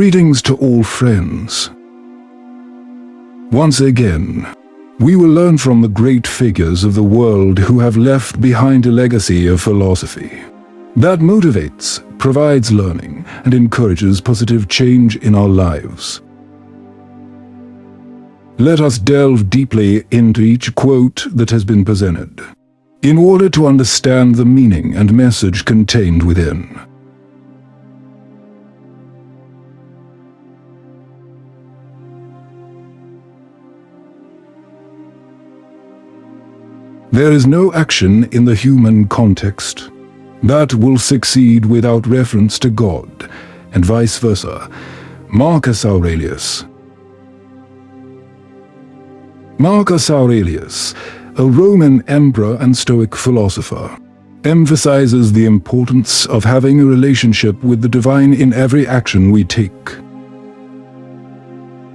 Greetings to all friends. Once again, we will learn from the great figures of the world who have left behind a legacy of philosophy that motivates, provides learning, and encourages positive change in our lives. Let us delve deeply into each quote that has been presented, in order to understand the meaning and message contained within. There is no action in the human context that will succeed without reference to God, and vice versa. Marcus Aurelius. Marcus Aurelius, a Roman emperor and Stoic philosopher, emphasizes the importance of having a relationship with the divine in every action we take.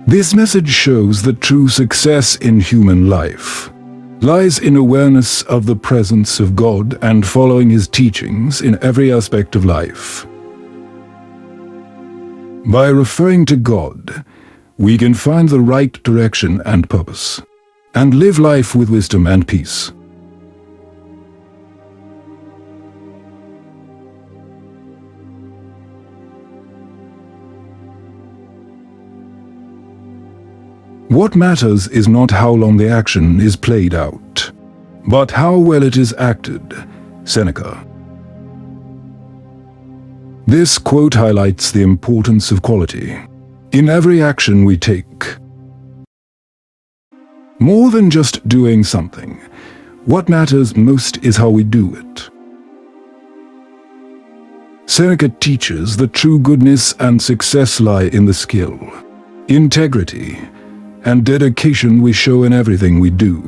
This message shows that true success in human life lies in awareness of the presence of God and following His teachings in every aspect of life. By referring to God, we can find the right direction and purpose, and live life with wisdom and peace. What matters is not how long the action is played out, but how well it is acted. Seneca. This quote highlights the importance of quality in every action we take. More than just doing something, what matters most is how we do it. Seneca teaches that true goodness and success lie in the skill, integrity, and dedication we show in everything we do.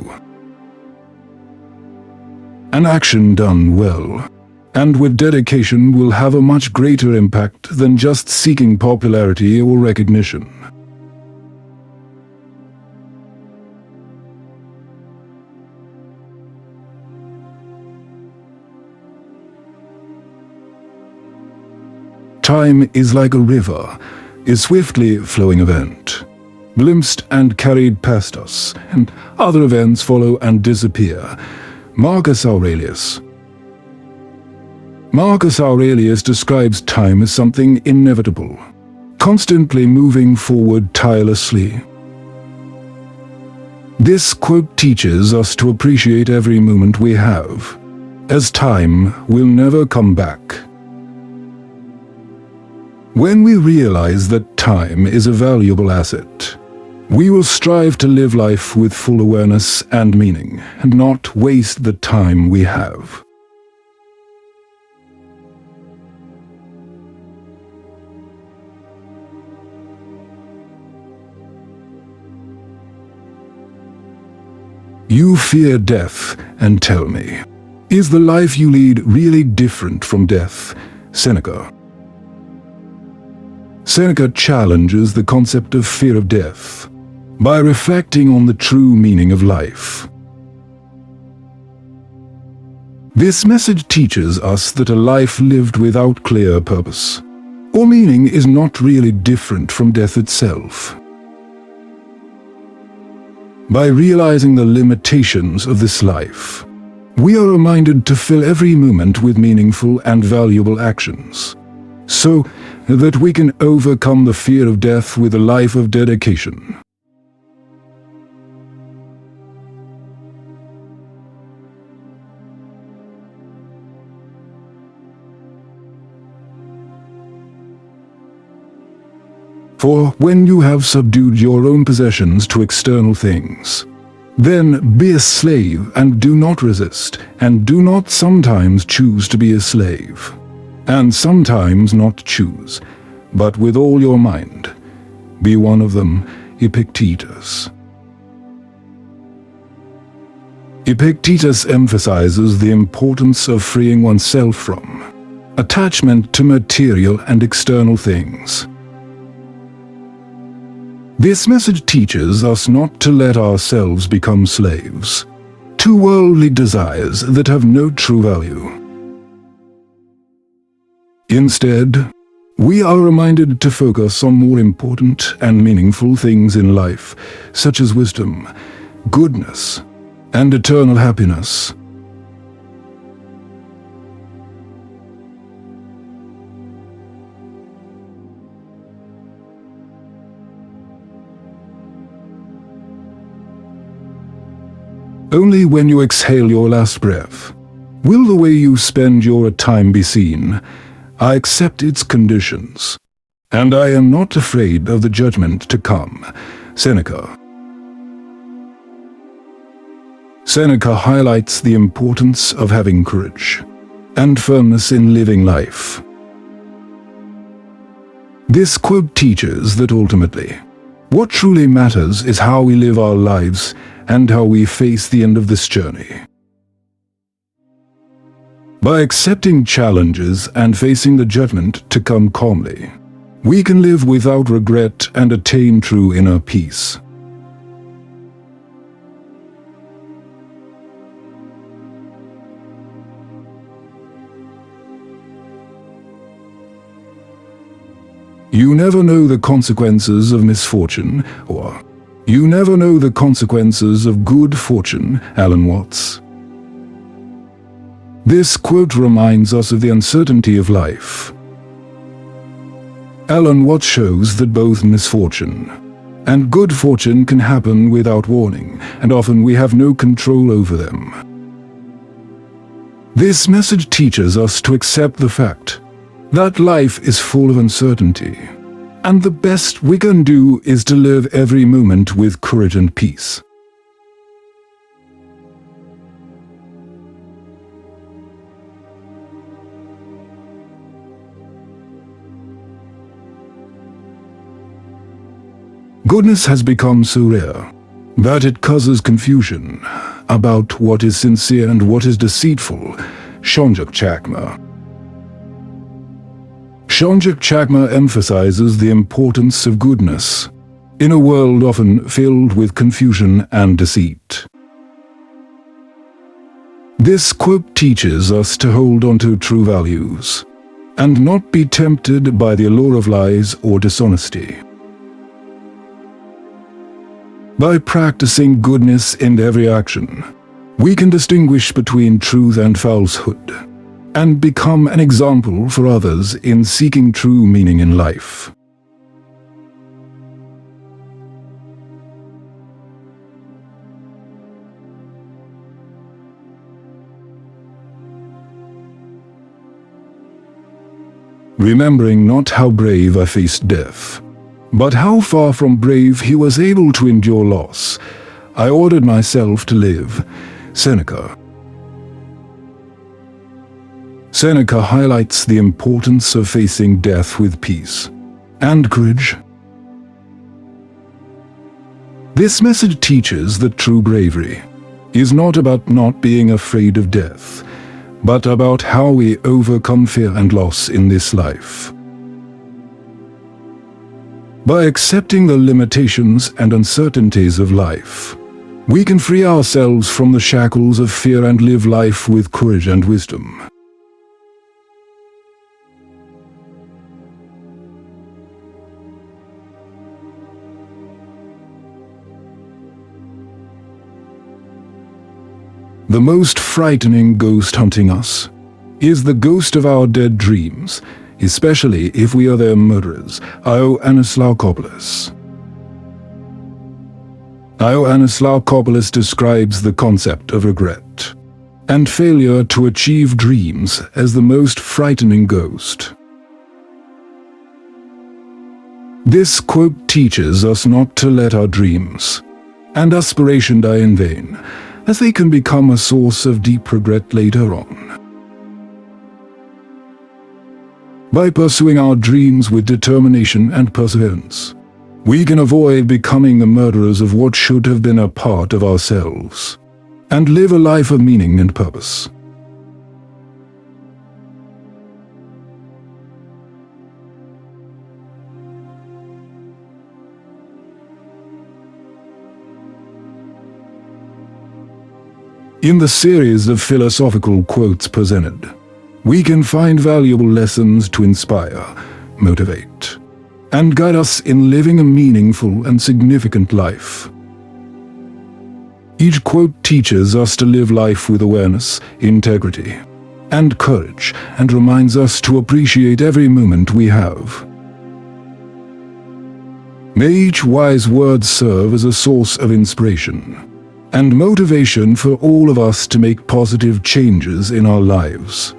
An action done well, and with dedication, will have a much greater impact than just seeking popularity or recognition. Time is like a river, a swiftly flowing event, glimpsed and carried past us, and other events follow and disappear. Marcus Aurelius. Marcus Aurelius describes time as something inevitable, constantly moving forward tirelessly. This quote teaches us to appreciate every moment we have, as time will never come back. When we realize that time is a valuable asset, we will strive to live life with full awareness and meaning, and not waste the time we have. You fear death, and tell me, is the life you lead really different from death? Seneca. Seneca challenges the concept of fear of death by reflecting on the true meaning of life. This message teaches us that a life lived without clear purpose or meaning is not really different from death itself. By realizing the limitations of this life, we are reminded to fill every moment with meaningful and valuable actions, so that we can overcome the fear of death with a life of dedication. For when you have subdued your own possessions to external things, then be a slave and do not resist, and do not sometimes choose to be a slave, and sometimes not choose, but with all your mind, be one of them. Epictetus. Epictetus emphasizes the importance of freeing oneself from attachment to material and external things. This message teaches us not to let ourselves become slaves to worldly desires that have no true value. Instead, We are reminded to focus on more important and meaningful things in life, such as wisdom, goodness, and eternal happiness. Only when you exhale your last breath will the way you spend your time be seen. I accept its conditions, and I am not afraid of the judgment to come. Seneca. Seneca highlights the importance of having courage and firmness in living life. This quote teaches that ultimately, what truly matters is how we live our lives and how we face the end of this journey. By accepting challenges and facing the judgment to come calmly, we can live without regret and attain true inner peace. You never know the consequences of misfortune, or you never know the consequences of good fortune. Alan Watts. This quote reminds us of the uncertainty of life. Alan Watts shows that both misfortune and good fortune can happen without warning, and often we have no control over them. This message teaches us to accept the fact that life is full of uncertainty, and the best we can do is to live every moment with courage and peace. Goodness has become so rare that it causes confusion about what is sincere and what is deceitful. Sanjak Chakma. Sanjak Chakma emphasizes the importance of goodness in a world often filled with confusion and deceit. This quote teaches us to hold on to true values and not be tempted by the allure of lies or dishonesty. By practicing goodness in every action, we can distinguish between truth and falsehood, and become an example for others in seeking true meaning in life. Remembering not how brave I faced death, but how far from brave he was able to endure loss, I ordered myself to live. Seneca. Seneca highlights the importance of facing death with peace and courage. This message teaches that true bravery is not about not being afraid of death, but about how we overcome fear and loss in this life. By accepting the limitations and uncertainties of life, we can free ourselves from the shackles of fear and live life with courage and wisdom. The most frightening ghost hunting us is the ghost of our dead dreams, especially if we are their murderers. Ioannis Laukopoulos. Ioannis Laukopoulos describes the concept of regret and failure to achieve dreams as the most frightening ghost. This quote teaches us not to let our dreams and aspiration die in vain, as they can become a source of deep regret later on. By pursuing our dreams with determination and perseverance, we can avoid becoming the murderers of what should have been a part of ourselves, and live a life of meaning and purpose. In the series of philosophical quotes presented, we can find valuable lessons to inspire, motivate, and guide us in living a meaningful and significant life. Each quote teaches us to live life with awareness, integrity, and courage, and reminds us to appreciate every moment we have. May each wise word serve as a source of inspiration and motivation for all of us to make positive changes in our lives.